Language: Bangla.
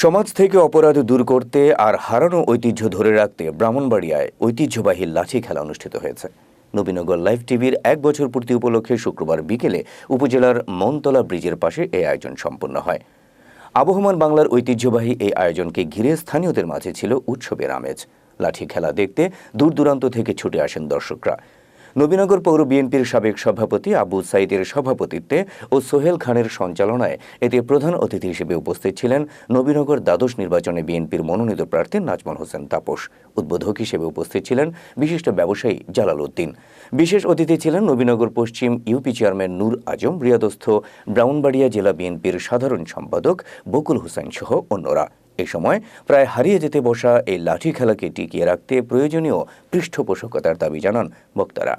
সমাজ থেকে অপরাধ দূর করতে আর হারানো ঐতিহ্য ধরে রাখতে ব্রাহ্মণবাড়িয়ায় ঐতিহ্যবাহী লাঠি খেলা অনুষ্ঠিত হয়েছে। নবীনগর লাইভ টিভির ১ বছর পূর্তি উপলক্ষে শুক্রবার বিকেলে উপজেলার মনতলা ব্রিজের পাশে এই আয়োজন সম্পন্ন হয়। আবহমান বাংলার ঐতিহ্যবাহী এই আয়োজনকে ঘিরে স্থানীয়দের মাঝে ছিল উৎসবের আমেজ। লাঠি খেলা দেখতে দূর দূরান্ত থেকে ছুটে আসেন দর্শকরা। নবীনগর পৌর বিএনপির সাবেক সভাপতি আবু সাইদের সভাপতিত্বে ও সোহেল খানের সঞ্চালনায় এতে প্রধান অতিথি হিসেবে উপস্থিত ছিলেন নবীনগর দ্বাদশ নির্বাচনে বিএনপির মনোনীত প্রার্থী নাজমুল হোসেন তাপস। উদ্বোধক হিসেবে উপস্থিত ছিলেন বিশিষ্ট ব্যবসায়ী জালাল উদ্দিন। বিশেষ অতিথি ছিলেন নবীনগর পশ্চিম ইউপি চেয়ারম্যান নূর আজম, রিয়াদস্থ ব্রাহ্মণবাড়িয়া জেলা বিএনপির সাধারণ সম্পাদক বকুল হোসেন সহ অন্যরা। এ সময় প্রায় হারিয়ে যেতে বসা এই লাঠি খেলাকে টিকিয়ে রাখতে প্রয়োজনীয় পৃষ্ঠপোষকতার দাবি জানান বক্তারা।